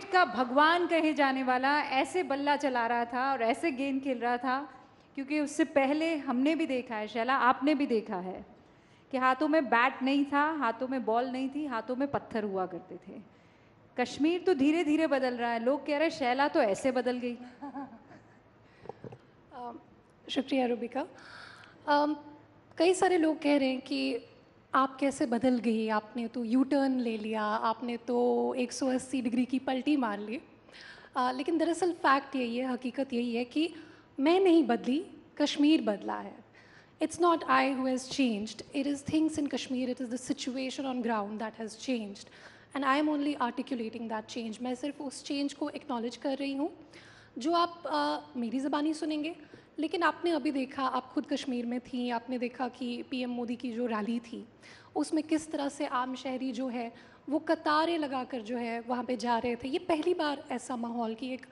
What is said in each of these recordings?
Cricket का भगवान कहे जाने वाला ऐसे बल्ला चला रहा था और ऐसे गेंद खेल रहा था, क्योंकि उससे पहले हमने भी देखा है, शैला आपने भी देखा है कि हाथों में बैट नहीं था, हाथों में बॉल नहीं थी, हाथों में पत्थर हुआ करते थे। कश्मीर तो धीरे धीरे बदल रहा है, लोग कह रहे हैं शैला तो ऐसे बदल गई। शुक्रिया रूबिका। कई सारे लोग कह रहे हैं कि आप कैसे बदल गई, आपने तो यू टर्न ले लिया, आपने तो 180 डिग्री की पलटी मार ली। लेकिन दरअसल फैक्ट यही है, हकीकत यही है कि मैं नहीं बदली, कश्मीर बदला है। It's not I who has changed, it is things in Kashmir, it is the situation on ground that has changed. And I am only articulating that change. मैं सिर्फ उस change को acknowledge कर रही हूँ जो आप मेरी ज़बानी सुनेंगे। लेकिन आपने अभी देखा, आप खुद कश्मीर में थी, आपने देखा कि पीएम मोदी की जो रैली थी उसमें किस तरह से आम शहरी जो है वो कतारें लगाकर जो है वहाँ पे जा रहे थे। ये पहली बार ऐसा माहौल कि एक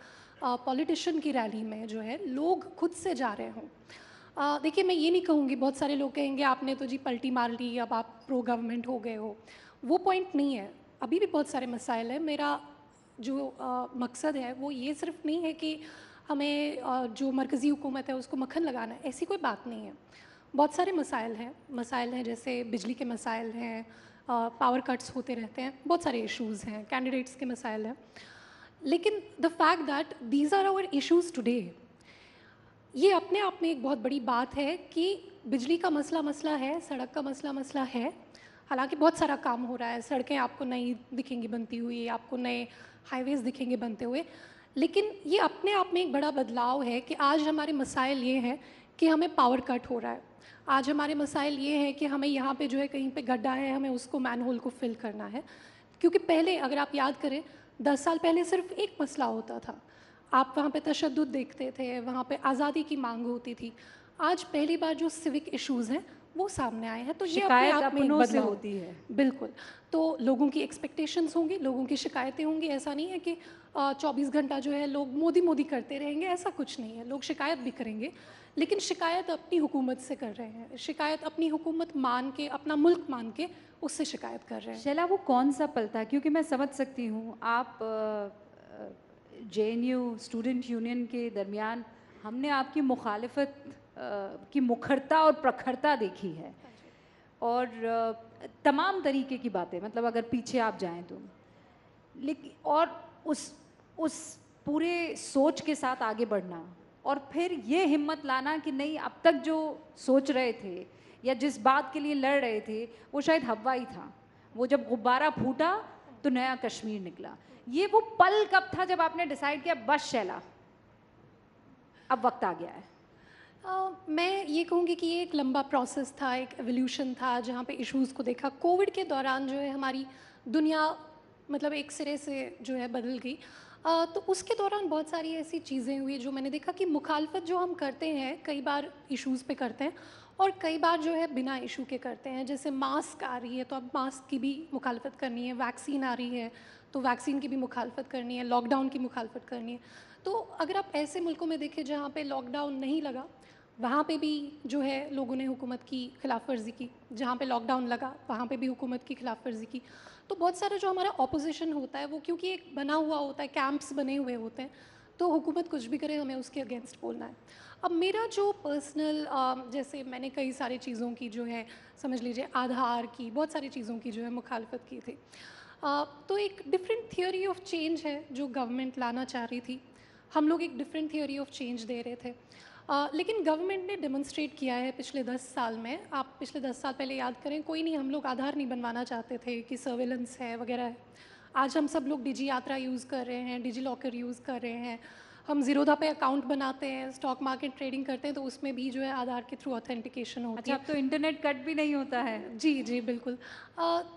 पॉलिटिशियन की रैली में जो है लोग खुद से जा रहे हों। देखिए, मैं ये नहीं कहूँगी, बहुत सारे लोग कहेंगे आपने तो जी पलटी मार ली, अब आप प्रो गवर्नमेंट हो गए हो। वो पॉइंट नहीं है, अभी भी बहुत सारे मसाइल हैं। मेरा जो मकसद है वो ये सिर्फ नहीं है कि हमें जो मरकज़ी हुकूमत है उसको मक्खन लगाना है, ऐसी कोई बात नहीं है। बहुत सारे मसाइल हैं जैसे बिजली के मसाइल हैं, पावर कट्स होते रहते हैं, बहुत सारे इश्यूज़ हैं, कैंडिडेट्स के मसाइल हैं। लेकिन the fact that these are our issues today, ये अपने आप में एक बहुत बड़ी बात है कि बिजली का मसला है, सड़क का मसला है। हालांकि बहुत सारा काम हो रहा है, सड़कें आपको नई दिखेंगी बनती हुई, आपको नए हाईवेज़ दिखेंगे बनते हुए, लेकिन ये अपने आप में एक बड़ा बदलाव है कि आज हमारे मसाइल ये हैं कि हमें पावर कट हो रहा है। आज हमारे मसाइल ये हैं कि हमें यहाँ पे जो है कहीं पे गड्ढा है, हमें उसको मैनहोल को फिल करना है। क्योंकि पहले अगर आप याद करें 10 साल पहले सिर्फ एक मसला होता था, आप वहाँ पे तशद्दुद देखते थे, वहाँ पे आज़ादी की मांग होती थी। आज पहली बार जो सिविक इश्यूज़ हैं वो सामने आए हैं, तो ये अपने शिकायत आप में एक अपनों से बदलाव होती है। बिल्कुल। तो लोगों की एक्सपेक्टेशंस होंगी, लोगों की शिकायतें होंगी। ऐसा नहीं है कि 24 घंटा जो है लोग मोदी मोदी करते रहेंगे, ऐसा कुछ नहीं है। लोग शिकायत भी करेंगे, लेकिन शिकायत अपनी हुकूमत से कर रहे हैं, शिकायत अपनी हुकूमत मान के, अपना मुल्क मान के उससे शिकायत कर रहे हैं। शैला, वो कौन सा पल था? क्योंकि मैं समझ सकती हूँ, आप JNU स्टूडेंट यूनियन के दरमियान हमने आपकी मुखालफत की मुखरता और प्रखरता देखी है, और तमाम तरीके की बातें, मतलब अगर पीछे आप जाएं तो, लेकिन और उस पूरे सोच के साथ आगे बढ़ना, और फिर ये हिम्मत लाना कि नहीं, अब तक जो सोच रहे थे या जिस बात के लिए लड़ रहे थे वो शायद हवा ही था, वो जब गुब्बारा फूटा तो नया कश्मीर निकला। ये वो पल कब था जब आपने डिसाइड किया बस शैला, अब वक्त आ गया है? मैं ये कहूँगी कि ये एक लंबा प्रोसेस था, एक एवोल्यूशन था, जहाँ पे इश्यूज़ को देखा। कोविड के दौरान जो है हमारी दुनिया मतलब एक सिरे से जो है बदल गई। तो उसके दौरान बहुत सारी ऐसी चीज़ें हुई जो मैंने देखा कि मुखालफत जो हम करते हैं कई बार इश्यूज़ पे करते हैं और कई बार जो है बिना इशू के करते हैं। जैसे मास्क आ रही है तो अब मास्क की भी मुखालफत करनी है, वैक्सीन आ रही है तो वैक्सीन की भी मुखालफत करनी है, लॉकडाउन की मुखालफत करनी है। तो अगर आप ऐसे मुल्कों में देखें जहाँ पे लॉकडाउन नहीं लगा, वहाँ पे भी जो है लोगों ने हुकूमत की खिलाफ वर्जी की। जहाँ पे लॉकडाउन लगा वहाँ पे भी हुकूमत की खिलाफ वर्जी की। तो बहुत सारा जो हमारा ऑपोजिशन होता है वो क्योंकि एक बना हुआ होता है, कैंप्स बने हुए होते हैं, तो हुकूमत कुछ भी करे हमें उसके अगेंस्ट बोलना है। अब मेरा जो पर्सनल जैसे मैंने कई सारी चीज़ों की जो है, समझ लीजिए आधार की, बहुत सारी चीज़ों की जो है मुखालफत की थी। तो एक डिफरेंट थियोरी ऑफ चेंज है जो गवर्नमेंट लाना चाह रही थी। हम लोग एक डिफरेंट थियोरी ऑफ चेंज दे रहे थे। लेकिन गवर्नमेंट ने डेमोन्स्ट्रेट किया है पिछले 10 साल में। आप पिछले 10 साल पहले याद करें, कोई नहीं, हम लोग आधार नहीं बनवाना चाहते थे कि सर्वेलेंस है वगैरह है। आज हम सब लोग डिजी यात्रा यूज़ कर रहे हैं, डिजी लॉकर यूज़ कर रहे हैं, हम ज़ीरोधा पे अकाउंट बनाते हैं, स्टॉक मार्केट ट्रेडिंग करते हैं तो उसमें भी जो है आधार के थ्रू ऑथेंटिकेशन होती है। अच्छा, अब तो इंटरनेट कट भी नहीं होता है। जी जी बिल्कुल।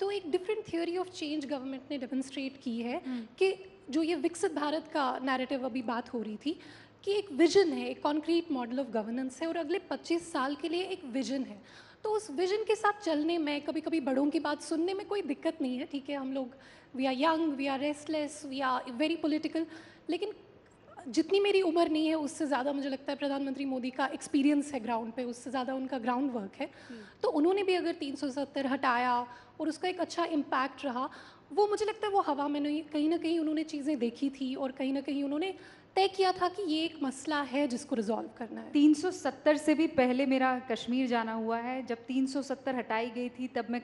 तो एक different theory of change government ने डेमोन्स्ट्रेट की है कि जो ये विकसित भारत का नैरेटिव अभी बात हो रही थी कि एक विजन है, एक कॉन्क्रीट मॉडल ऑफ गवर्नेंस है और अगले 25 साल के लिए एक विजन है। तो उस विजन के साथ चलने में कभी कभी बड़ों की बात सुनने में कोई दिक्कत नहीं है। ठीक है, हम लोग we are young, we are restless, we are very political, लेकिन जितनी मेरी उम्र नहीं है उससे ज़्यादा मुझे लगता है प्रधानमंत्री मोदी का एक्सपीरियंस है ग्राउंड पे, उससे ज़्यादा उनका ग्राउंड वर्क है। तो उन्होंने भी अगर 370 हटाया और उसका एक अच्छा इम्पैक्ट रहा, वो मुझे लगता है वो हवा में नहीं, कहीं ना कहीं उन्होंने चीज़ें देखी थी और कहीं ना कहीं उन्होंने तय किया था कि ये एक मसला है जिसको रिजॉल्व करना है। 370 से भी पहले मेरा कश्मीर जाना हुआ है। जब 370 हटाई गई थी तब मैं